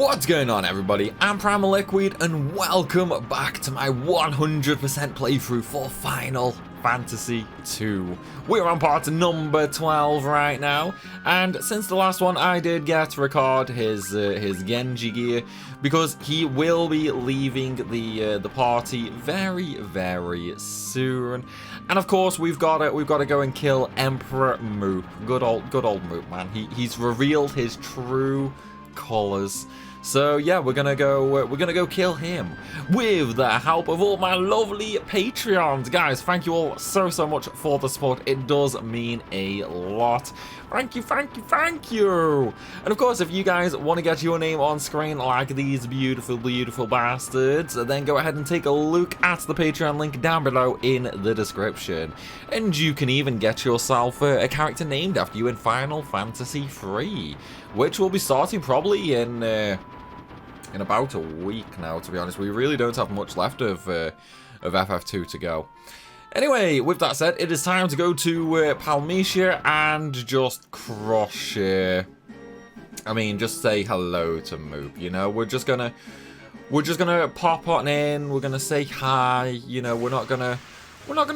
What's going on, everybody? I'm Primalliquid and welcome back to my 100% playthrough for Final Fantasy II. We're on part number 12 right now, and since the last one I did get to record his Genji gear because he will be leaving the party very soon. And of course we've got to go and kill Emperor Moop. Good old Moop, man. He's revealed his true colors. So yeah, we're gonna go kill him with the help of all my lovely Patreons. Guys, thank you all so much for the support. It does mean a lot. Thank you. And of course, if you guys want to get your name on screen like these beautiful bastards, then go ahead and take a look at the Patreon link down below in the description. And you can even get yourself a character named after you in Final Fantasy III, which will be starting probably in about a week now, to be honest. We really don't have much left of FF2 to go. Anyway, with that said, it is time to go to Mysidia and just crush I mean, just say hello to Moop, you know? We're just gonna pop on in, we're gonna say hi, you know, we're not gonna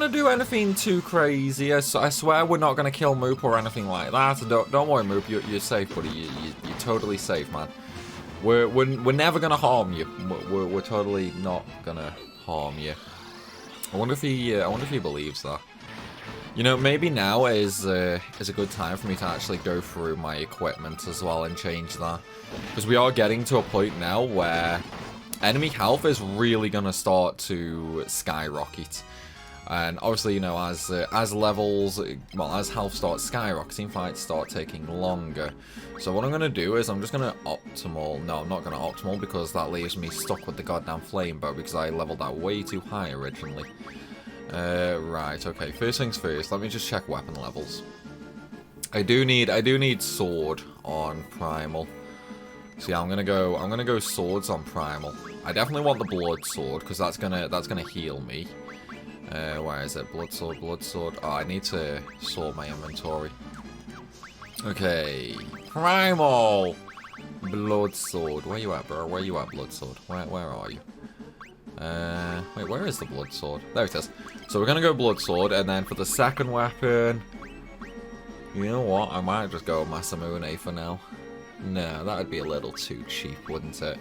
do anything too crazy. I swear we're not gonna kill Moop or anything like that. Don't worry, Moop, you're safe, buddy. You're totally safe, man. We're never gonna harm you. We're totally not gonna harm you. I wonder if he believes that. You know, maybe now is a good time for me to actually go through my equipment as well and change that, because we are getting to a point now where enemy health is really gonna start to skyrocket. And obviously, you know, as health starts skyrocketing, fights start taking longer. So what I'm going to do is I'm just going to optimal. No, I'm not going to optimal because that leaves me stuck with the goddamn flame bow because I leveled that way too high originally. Right, okay. First things first, let me just check weapon levels. I do need sword on Primal. So yeah, I'm gonna go swords on Primal. I definitely want the blood sword because that's gonna heal me. Where is it? Blood sword. Oh, I need to sort my inventory. Okay. Primal! Blood sword. Where you at, bro? Where you at, blood sword? Where are you? Wait, where is the blood sword? There it is. So we're gonna go blood sword, and then for the second weapon, you know what? I might just go Masamune for now. No, that would be a little too cheap, wouldn't it?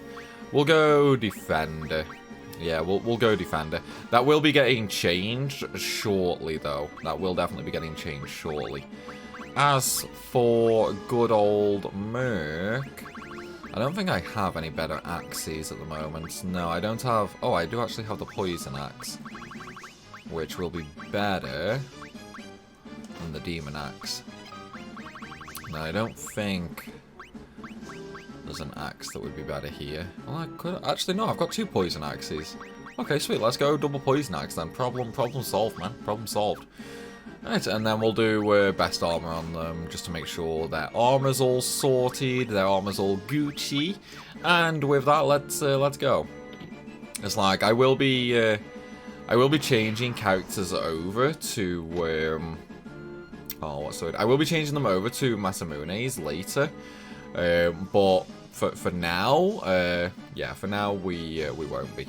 We'll go defender. Yeah, we'll go defender. That will be getting changed shortly, though. That will definitely be getting changed shortly. As for good old Merc, I don't think I have any better axes at the moment. No, I don't have... Oh, I do actually have the poison axe, which will be better than the demon axe. No, I don't think there's an axe that would be better here. Well, I could... Actually, no, I've got two poison axes. Okay, sweet, let's go double poison axe then. Problem solved, man. Problem solved. Right, and then we'll do best armor on them, just to make sure their armor's all sorted, their armor's all Gucci. And with that, let's go. It's like, I will be changing characters over to, oh, what's the word? I will be changing them over to Masamune's later. But for now, yeah, for now we won't be.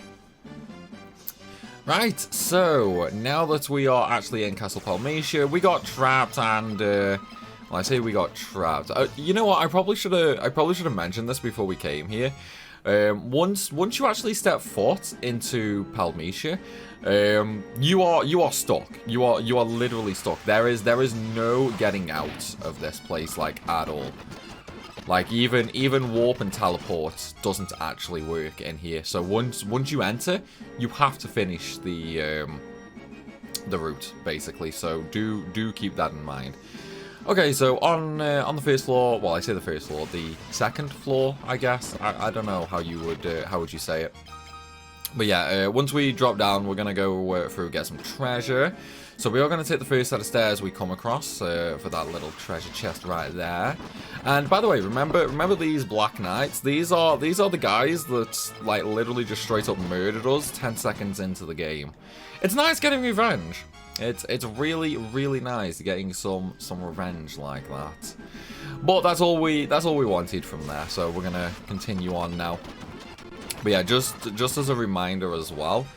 Right, so now that we are actually in Castle Mysidia, we got trapped, and well, I say we got trapped. You know what? I probably should have mentioned this before we came here. Once you actually step foot into Mysidia, you are stuck. You are literally stuck. There is no getting out of this place, like, at all. Like, even warp and teleport doesn't actually work in here. So once you enter, you have to finish the route, basically. So do keep that in mind. Okay, so on the first floor, well, I say the first floor, the second floor, I guess. I don't know how would you say it. But yeah, once we drop down, we're gonna go through, get some treasure. So we are going to take the first set of stairs we come across for that little treasure chest right there. And by the way, remember these Black Knights? These are the guys that, like, literally just straight up murdered us 10 seconds into the game. It's nice getting revenge. It's really, really nice getting some revenge like that. But that's all we wanted from there, so we're gonna continue on now. But yeah, just as a reminder as well,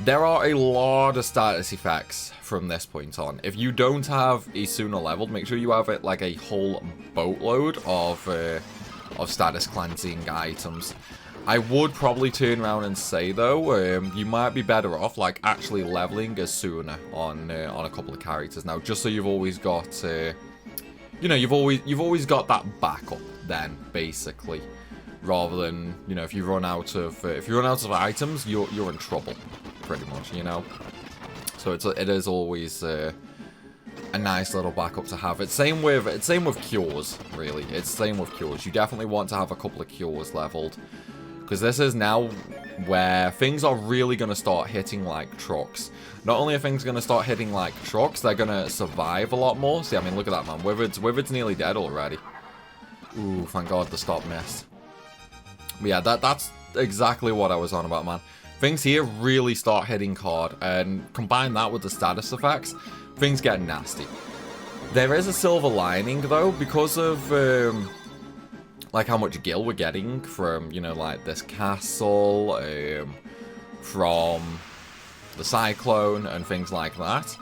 there are a lot of status effects from this point on. If you don't have Isuna leveled, make sure you have it like a whole boatload of status cleansing items. I would probably turn around and say though, you might be better off like actually leveling Isuna on a couple of characters now, just so you've always got, you know, you've always got that backup then, basically. Rather than, you know, if you run out of items, you're in trouble, pretty much, you know. So it is always a nice little backup to have. It's same with cures, really. It's same with cures. You definitely want to have a couple of cures leveled, because this is now where things are really going to start hitting like trucks. Not only are things going to start hitting like trucks, they're going to survive a lot more. See, I mean, look at that, man. Withered's nearly dead already. Ooh, thank God the stop missed. But yeah, that's exactly what I was on about, man. Things here really start hitting hard, and combine that with the status effects, things get nasty. There is a silver lining, though, because of, like, how much gil we're getting from, you know, like, this castle, from the cyclone, and things like that.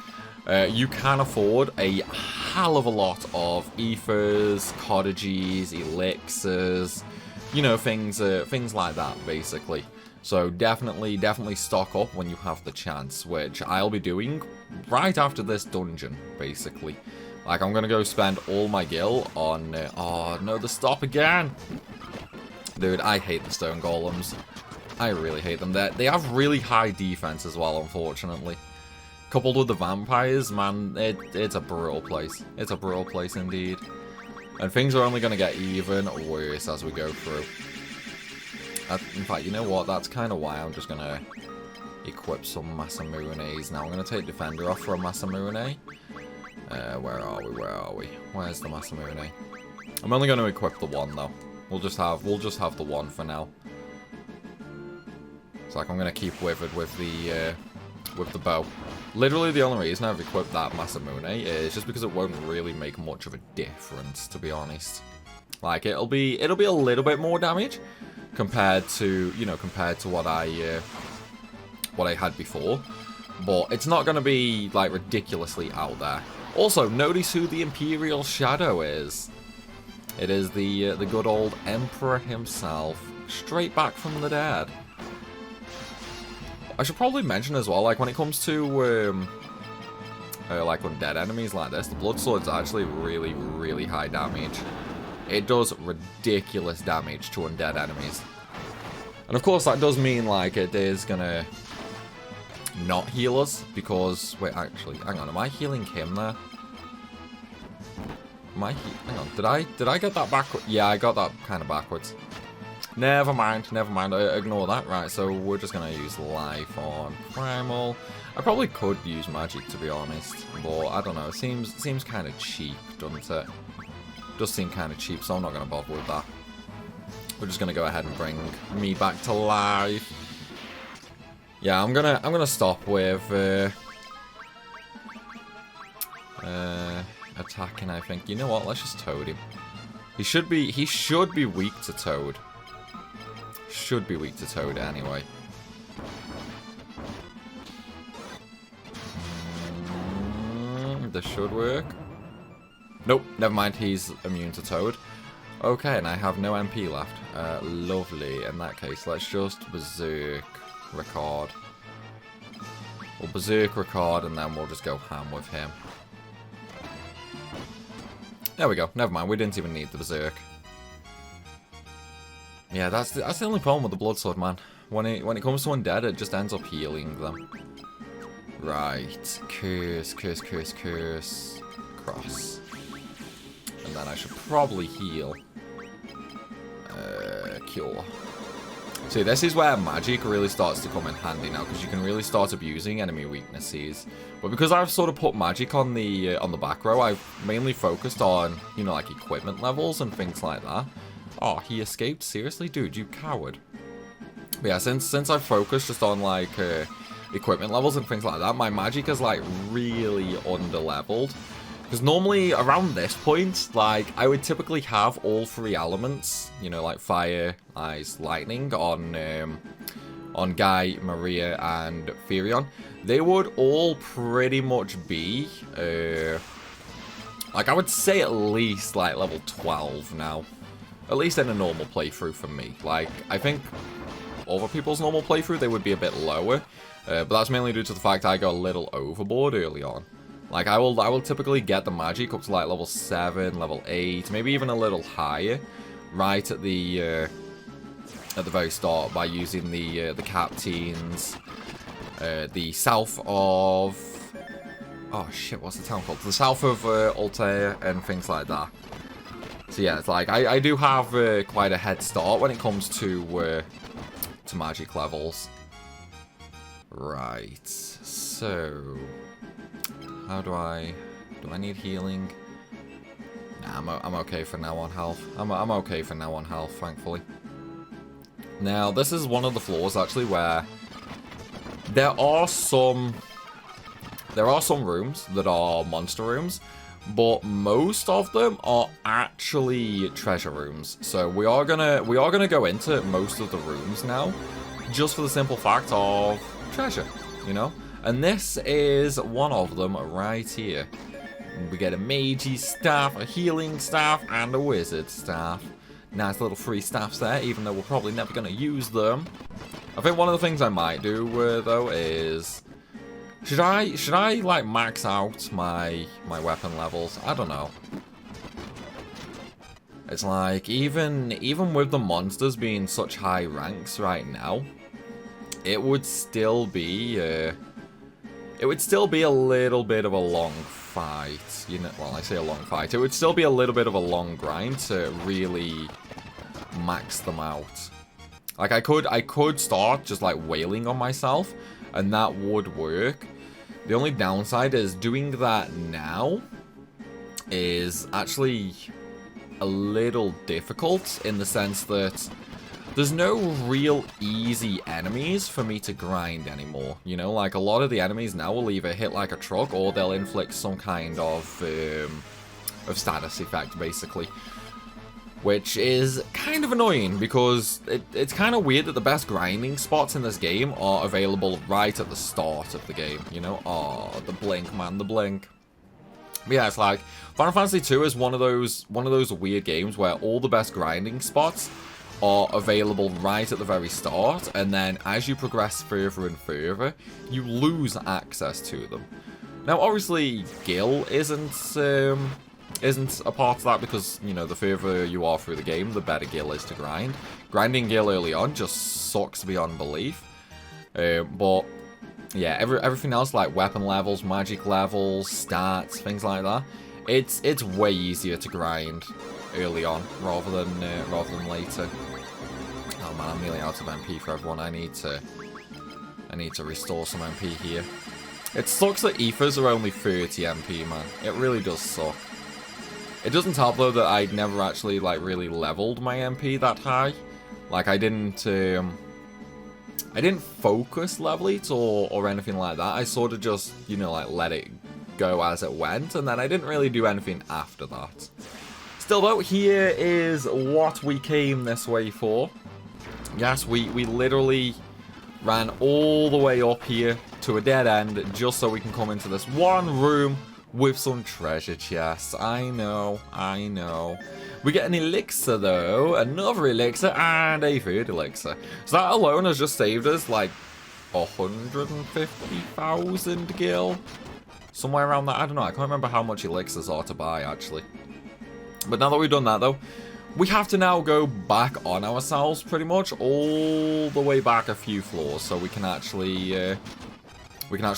You can afford a hell of a lot of ethers, cottages, elixirs, you know, things like that, basically. So definitely stock up when you have the chance, which I'll be doing right after this dungeon, basically. Like, I'm gonna go spend all my gil on, oh no, the stop again! Dude, I hate the stone golems. I really hate them. They have really high defense as well, unfortunately. Coupled with the vampires, man, it's a brutal place. It's a brutal place indeed. And things are only going to get even worse as we go through. In fact, you know what? That's kind of why I'm just going to equip some Masamunes. Now, I'm going to take Defender off for a Masamune. Where are we? Where's the Masamune? I'm only going to equip the one, though. We'll just have the one for now. It's like I'm going to keep Withered with the bow. Literally the only reason I've equipped that Masamune is just because it won't really make much of a difference, to be honest. Like, it'll be a little bit more damage compared to, you know, what I had before, but it's not going to be like ridiculously out there. Also, notice who the Imperial Shadow is. It is the good old Emperor himself, straight back from the dead. I should probably mention as well, like, when it comes to, like, undead enemies like this, the Bloodsword's actually really, really high damage. It does ridiculous damage to undead enemies. And of course, that does mean, like, it is gonna not heal us, because, wait, actually, hang on, am I healing him there? Hang on, did I get that backwards? Yeah, I got that kind of backwards. Never mind, ignore that. Right, so we're just going to use life on Primal. I probably could use magic, to be honest, but I don't know, it seems kind of cheap, doesn't it? Does seem kind of cheap, so I'm not going to bother with that. We're just going to go ahead and bring me back to life. Yeah, I'm gonna stop with attacking, I think. You know what, let's just Toad him. He should be weak to Toad. Should be weak to Toad anyway. This should work. Nope, never mind, he's immune to Toad. Okay, and I have no MP left. Lovely. In that case, let's just Berserk Record. We'll Berserk Record and then we'll just go ham with him. There we go. Never mind, we didn't even need the Berserk. Yeah, that's the only problem with the Bloodsword, man. When it comes to undead, it just ends up healing them. Right. Curse. Cross. And then I should probably heal. Cure. See, this is where magic really starts to come in handy now, because you can really start abusing enemy weaknesses. But because I've sort of put magic on the back row, I've mainly focused on, you know, like equipment levels and things like that. Oh, he escaped? Seriously? Dude, you coward. But yeah, since I've focused just on, like, equipment levels and things like that, my magic is like really under-leveled. Because normally around this point, like, I would typically have all 3 elements, you know, like fire, ice, lightning on Guy, Maria, and Furion. They would all pretty much be, like, I would say at least, like, level 12 now. At least in a normal playthrough for me. Like, I think other people's normal playthrough, they would be a bit lower. But that's mainly due to the fact I got a little overboard early on. Like, I will typically get the magic up to, like, level 7, level 8, maybe even a little higher, right at the very start by using the captains, the south of... Oh, shit, what's the town called? The south of Altair and things like that. So, yeah, it's like, I do have quite a head start when it comes to magic levels. Right, so... How do I need healing? Nah, I'm okay for now on health. I'm okay for now on health, thankfully. Now, this is one of the floors, actually, where there are some rooms that are monster rooms, but most of them are actually treasure rooms. So we are gonna go into most of the rooms now, just for the simple fact of treasure, you know? And this is one of them right here. We get a magey staff, a healing staff, and a wizard staff. Nice little free staffs there, even though we're probably never going to use them. I think one of the things I might do, though, is... Should I like, max out my weapon levels? I don't know. It's like, even with the monsters being such high ranks right now, it would still be... It would still be a little bit of a long fight, you know, well, I say a long fight. It would still be a little bit of a long grind to really max them out. Like, I could start just, like, wailing on myself, and that would work. The only downside is doing that now is actually a little difficult in the sense that there's no real easy enemies for me to grind anymore, you know? Like, a lot of the enemies now will either hit like a truck or they'll inflict some kind of status effect, basically. Which is kind of annoying, because it's kind of weird that the best grinding spots in this game are available right at the start of the game, you know? Oh, the blink, man, the blink. But yeah, it's like, Final Fantasy 2 is one of those weird games where all the best grinding spots are available right at the very start, and then as you progress further and further, you lose access to them. Now, obviously, Gil isn't a part of that, because, you know, the further you are through the game, the better Gil is to grind. Grinding Gil early on just sucks beyond belief. But, yeah, everything else, like weapon levels, magic levels, stats, things like that, it's way easier to grind early on rather than later. Oh man, I'm nearly out of MP for everyone. I need to restore some MP here. It sucks that ethers are only 30 MP, man. It really does suck. It doesn't help though that I'd never actually like really leveled my MP that high. Like I didn't focus level it or anything like that. I sort of just, you know, like let it go as it went, and then I didn't really do anything after that. Still though, here is what we came this way for. Yes, we literally ran all the way up here to a dead end just so we can come into this one room with some treasure chests. I know. We get an elixir though, another elixir, and a third elixir. So that alone has just saved us like 150,000 gil. Somewhere around that. I don't know. I can't remember how much elixirs are to buy actually. But now that we've done that though, we have to now go back on ourselves pretty much all the way back a few floors so we can actually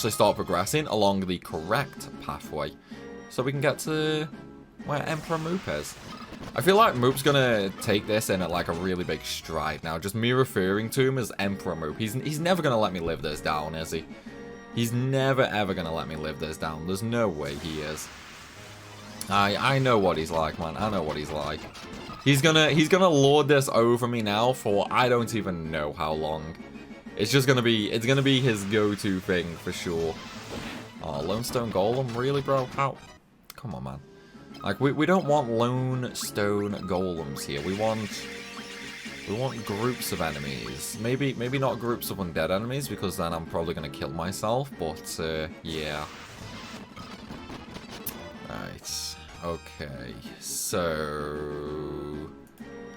start progressing along the correct pathway. So we can get to where Emperor Moop is. I feel like Moop's gonna take this in at like a really big stride now. Just me referring to him as Emperor Moop. He's never gonna let me live this down, is he? He's never ever gonna let me live this down. There's no way he is. I know what he's like, man. I know what he's like. He's gonna lord this over me now for I don't even know how long. It's just gonna be, it's gonna be his go-to thing for sure. Oh, Lone Stone Golem, really, bro? How? Come on, man. Like, we don't want Lone Stone Golems here. We want groups of enemies. Maybe not groups of undead enemies, because then I'm probably gonna kill myself. But yeah. Right. Okay. So.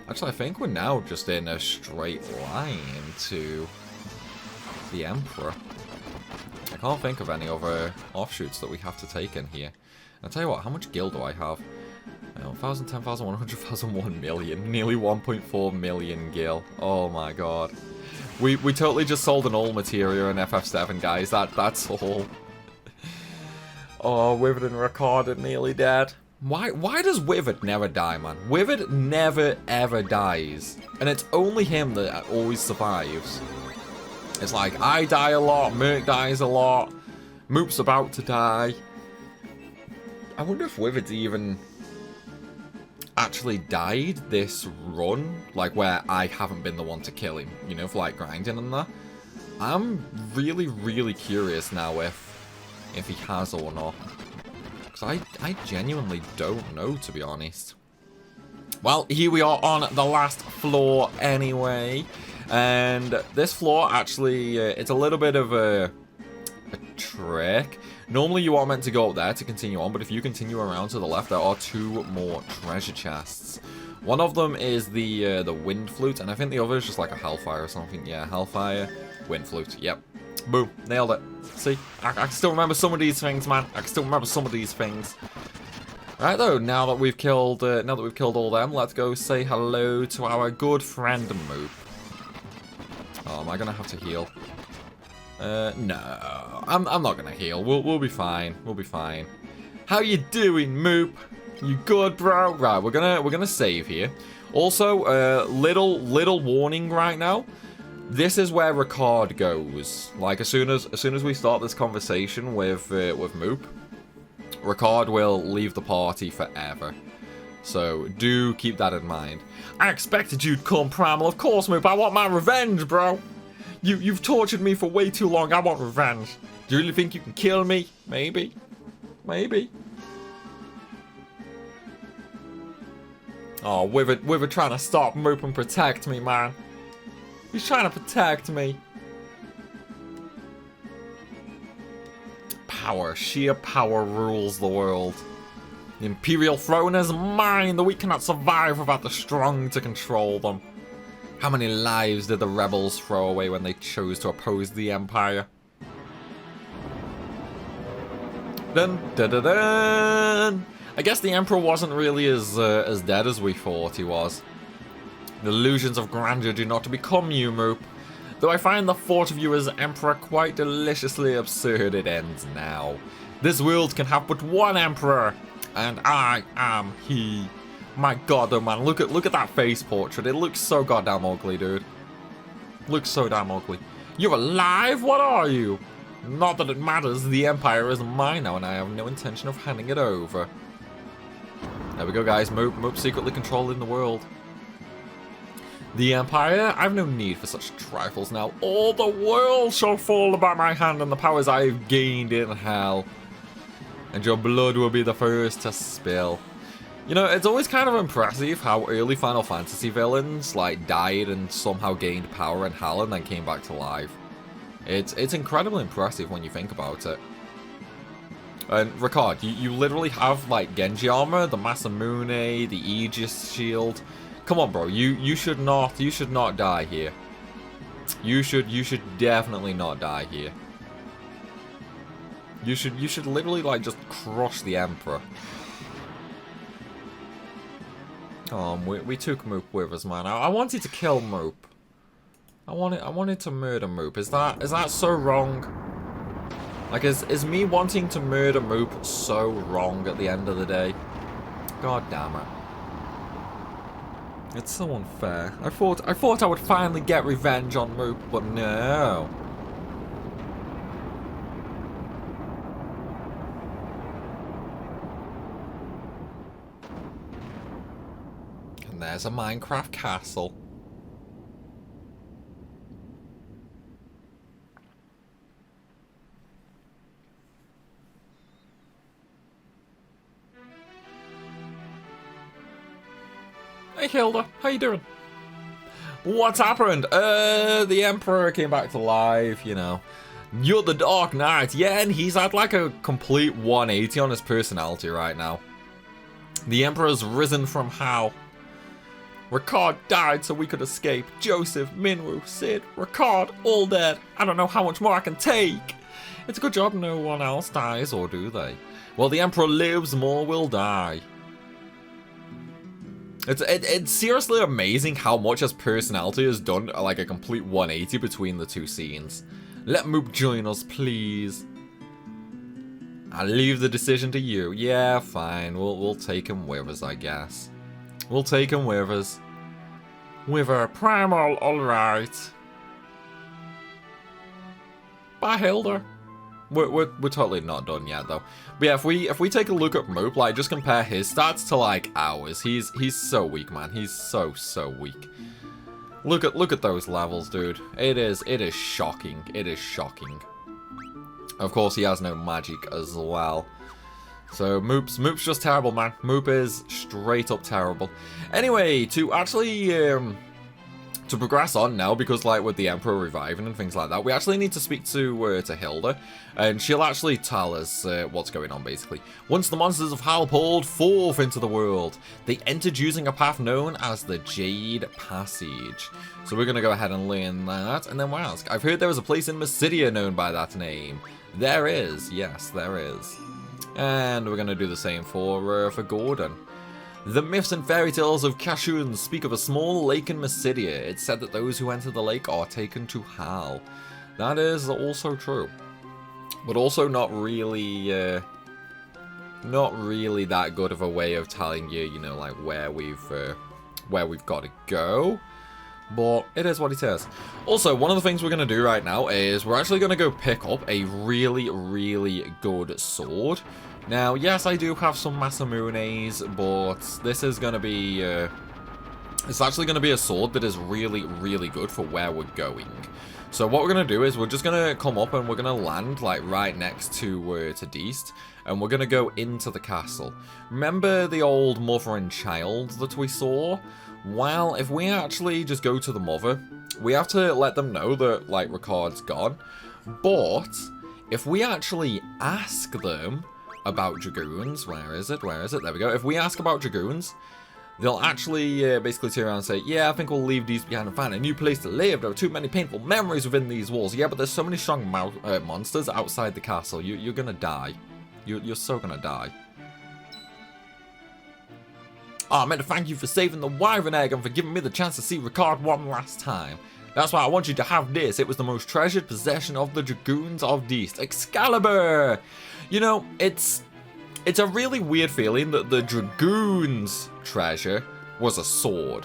Actually, I think we're now just in a straight line to the Emperor. I can't think of any other offshoots that we have to take in here. I'll tell you what, how much gil do I have? 1,000, 10,000, 100,000, 1 million. Nearly 1.4 million gil. Oh my god. We totally just sold an all materia in FF7, guys. That's all. Oh, Withered and Recorded nearly dead. Why does Withered never die, man? Withered never ever dies. And it's only him that always survives. It's like, I die a lot, Merc dies a lot, Moops about to die. I wonder if Withered's even actually died this run, like where I haven't been the one to kill him, you know, for like grinding and that. I'm really curious now if he has or not. Because I genuinely don't know, to be honest. Well, here we are on the last floor anyway. And this floor, actually, it's a little bit of a trick. Normally, you are meant to go up there to continue on, but if you continue around to the left, there are 2 more treasure chests. One of them is the wind flute, and I think the other is just like a hellfire or something. Yeah, hellfire, wind flute. Yep. Boom. Nailed it. See? I can still remember some of these things, man. I can still remember some of these things. Right though, now that we've killed all them, let's go say hello to our good friend Moop. Oh, am I gonna have to heal? No, I'm not gonna heal. We'll be fine. We'll be fine. How you doing, Moop? You good, bro? Right, we're gonna save here. Also, little warning right now. This is where Ricard goes. Like as soon as we start this conversation with Moop, Ricard will leave the party forever. So do keep that in mind. I expected you'd come, Primal. Of course, Moop. I want my revenge, bro. You've tortured me for way too long. I want revenge. Do you really think you can kill me? Maybe. Maybe. Oh, Withered trying to stop Moop and protect me, man. He's trying to protect me. Power. Sheer power rules the world. The Imperial throne is mine. The weak cannot survive without the strong to control them. How many lives did the rebels throw away when they chose to oppose the Empire? Dun dun dun dun! I guess the Emperor wasn't really as dead as we thought he was. The illusions of grandeur do not become you, Moop. Though I find the thought of you as Emperor quite deliciously absurd, it ends now. This world can have but one Emperor, and I am he. My god, oh man, look at that face portrait. It looks so goddamn ugly, dude. Looks so damn ugly. You're alive? What are you? Not that it matters. The Empire is mine now, and I have no intention of handing it over. There we go, guys. Moop secretly controlling the world. The Empire? I've no need for such trifles now. All the world shall fall by my hand and the powers I have gained in hell. And your blood will be the first to spill. You know, it's always kind of impressive how early Final Fantasy villains, like, died and somehow gained power in hell and then came back to life. It's incredibly impressive when you think about it. And Ricard, you literally have, like, Genji armor, the Masamune, the Aegis shield. Come on, bro. You should not die here. You should definitely not die here. You should literally like just crush the Emperor. Oh, we took Moop with us, man. I wanted to kill Moop. I wanted to murder Moop. Is that so wrong? Like, is me wanting to murder Moop so wrong at the end of the day? God damn it. It's so unfair. I thought I would finally get revenge on Moop, but no. And there's a Minecraft castle. Hey Hilda, how you doing? What's happened? The Emperor came back to life, you know. You're the Dark Knight. Yeah, and he's had like a complete 180 on his personality right now. The Emperor's risen from hell. Ricard died so we could escape. Joseph, Minwu, Sid, Ricard, all dead. I don't know how much more I can take. It's a good job no one else dies, or do they? Well, the Emperor lives, more will die. It's seriously amazing how much his personality has done, like a complete 180 between the two scenes. Let Moop join us, please. I leave the decision to you. Yeah, fine. We'll take him with us, I guess. We'll take him with us. With a Primal, alright. Bye, Hilda. We're totally not done yet, though. But yeah, if we take a look at Moop, like, just compare his stats to, like, ours. He's so weak, man. He's so weak. Look at those levels, dude. It is shocking. It is shocking. Of course, he has no magic as well. So Moop's just terrible, man. Moop is straight up terrible. Anyway, to actually to progress on now, because like with the Emperor reviving and things like that, we actually need to speak to Hilda, and she'll actually tell us what's going on basically. Once the monsters of Hell poured forth into the world, they entered using a path known as the Jade Passage. So we're gonna go ahead and learn that, and then we'll ask. I've heard there was a place in Mysidia known by that name. There is, yes, there is. And we're going to do the same for Gordon. The myths and fairy tales of Kashuan speak of a small lake in Mysidia. It's said that those who enter the lake are taken to hell. That is also true. But also not really that good of a way of telling you, you know, like where we've got to go. But it is what it is. Also, one of the things we're going to do right now is we're actually going to go pick up a really good sword. Now, yes, I do have some Masamunes, but this is going to be... it's actually going to be a sword that is really good for where we're going. So what we're going to do is we're just going to come up and we're going to land like right next to Deist. And we're going to go into the castle. Remember the old mother and child that we saw? Well, if we actually just go to the mother, we have to let them know that, like, Ricard's gone. But, if we actually ask them about dragoons, where is it? There we go. If we ask about dragoons, they'll actually basically turn around and say, yeah, I think we'll leave these behind and find a new place to live. There are too many painful memories within these walls. Yeah, but there's so many strong monsters outside the castle. You're gonna die. You're so gonna die. Oh, I meant to thank you for saving the Wyvern Egg and for giving me the chance to see Ricard one last time. That's why I want you to have this. It was the most treasured possession of the Dragoons of Deist. Excalibur! You know, it's a really weird feeling that the Dragoons' treasure was a sword.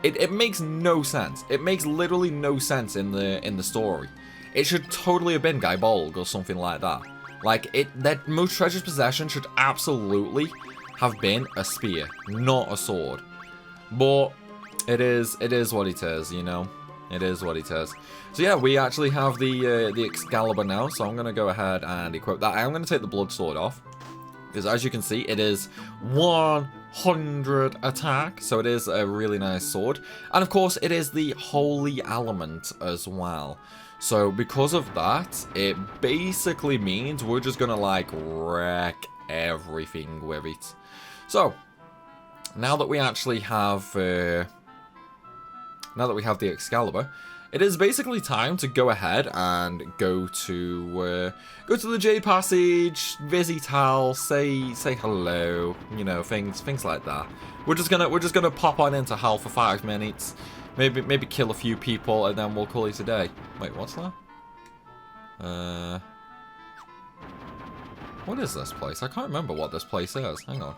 It makes no sense. It makes literally no sense in the story. It should totally have been Gaibolg or something like that. Like, that most treasured possession should absolutely have been a spear, not a sword. But it is what it is, you know. It is what it is. So yeah, we actually have the Excalibur now, so I'm gonna go ahead and equip that. I'm gonna take the blood sword off, because as you can see, it is 100 attack, so it is a really nice sword. And of course, it is the holy element as well. So because of that, it basically means we're just gonna like wreck everything with it. So now that we actually have the Excalibur, it is basically time to go ahead and go to the Jade Passage, visit Hal, say hello, you know, things like that. We're just gonna pop on into Hal for 5 minutes, maybe kill a few people, and then we'll call it a day. Wait, what's that? What is this place? I can't remember what this place is. Hang on.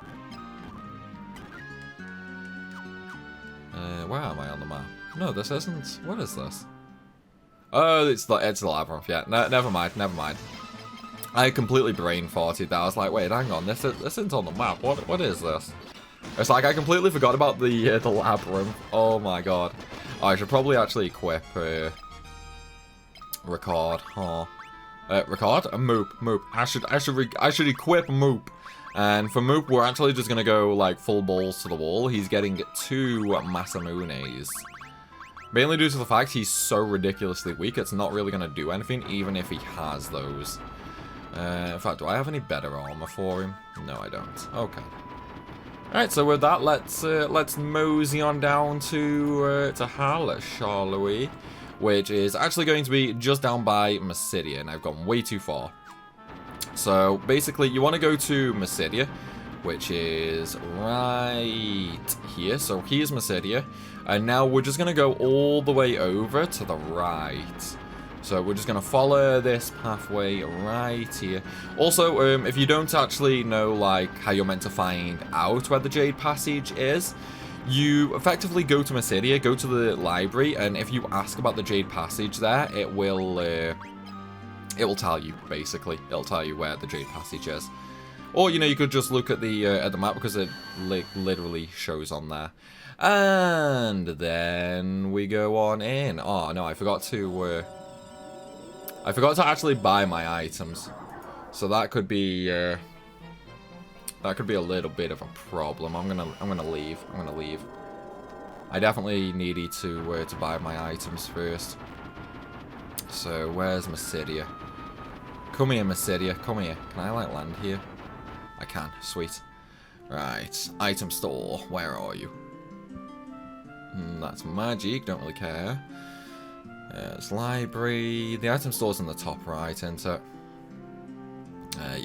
Where am I on the map? No, this isn't. What is this? Oh, it's the labyrinth. Yeah, no, never mind. I completely brain farted that. I was like, wait, hang on. This isn't on the map. What is this? It's like I completely forgot about the labyrinth. Oh my god. Oh, I should probably actually equip Ricard, huh? Ricard? A Moop. I should equip Moop. And for Moop, we're actually just going to go, like, full balls to the wall. He's getting 2 Masamunes. Mainly due to the fact he's so ridiculously weak, it's not really going to do anything, even if he has those. In fact, do I have any better armor for him? No, I don't. Okay. Alright, so with that, let's mosey on down to Hala, shall we? Which is actually going to be just down by Mysidia, and I've gone way too far. So, basically, you want to go to Mysidia, which is right here. So, here's Mysidia, and now we're just going to go all the way over to the right. So, we're just going to follow this pathway right here. Also, if you don't actually know, like, how you're meant to find out where the Jade Passage is, you effectively go to Mysidia, go to the library, and if you ask about the Jade Passage there, it will tell you, basically. It'll tell you where the Jade Passage is. Or, you know, you could just look at the map because it literally shows on there. And then we go on in. Oh, no, I forgot to actually buy my items. So that could be a little bit of a problem. I'm gonna leave. I definitely needed to buy my items first. So, where's Mysidia? Come here, Mysidia. Come here. Can I, like, land here? I can. Sweet. Right. Item store. Where are you? That's magic. Don't really care. It's library. The item store's in the top right, isn't it?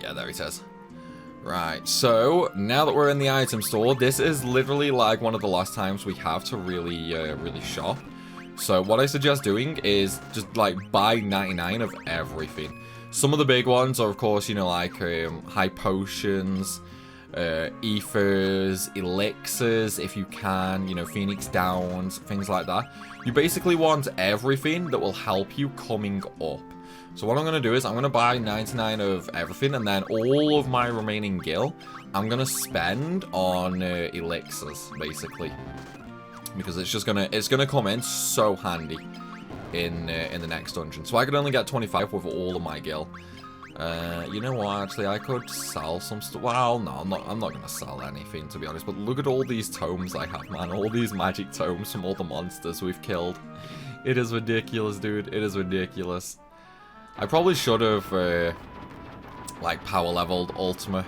Yeah, there it is. Right, so, now that we're in the item store, this is literally, like, one of the last times we have to really shop. So what I suggest doing is just, like, buy 99 of everything. Some of the big ones are, of course, you know, like, high potions, ethers, elixirs, if you can, you know, phoenix downs, things like that. You basically want everything that will help you coming up. So what I'm going to do is I'm going to buy 99 of everything, and then all of my remaining gil, I'm going to spend on elixirs, basically. Because it's just gonna come in so handy in the next dungeon. So I could only get 25 with all of my gil. You know what? Actually, I could sell some stuff. Well, no, I'm not gonna sell anything, to be honest. But look at all these tomes I have, man. All these magic tomes from all the monsters we've killed. It is ridiculous, dude. It is ridiculous. I probably should have like power leveled Ultima.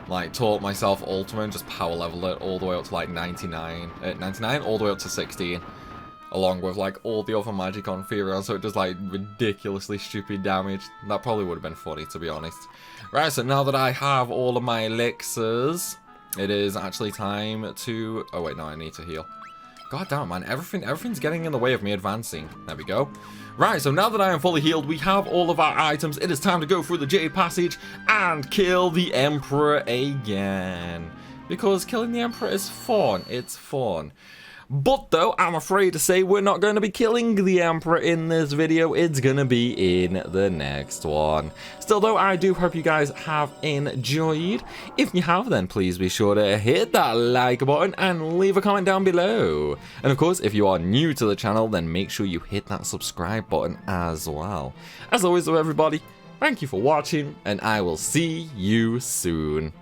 Like, taught myself Ultima and just power leveled it all the way up to, like, 99, all the way up to 16. Along with, like, all the other magic on Furion, so it does, like, ridiculously stupid damage. That probably would have been funny, to be honest. Right, so now that I have all of my elixirs, it is actually time to... Oh, wait, no, I need to heal. God damn it, man. Everything's getting in the way of me advancing. There we go. Right, so now that I am fully healed, we have all of our items. It is time to go through the Jade Passage and kill the Emperor again. Because killing the Emperor is fun. It's fun. But though, I'm afraid to say we're not going to be killing the Emperor in this video. It's going to be in the next one. Still though, I do hope you guys have enjoyed. If you have, then please be sure to hit that like button and leave a comment down below. And of course, if you are new to the channel, then make sure you hit that subscribe button as well. As always though, everybody, thank you for watching, and I will see you soon.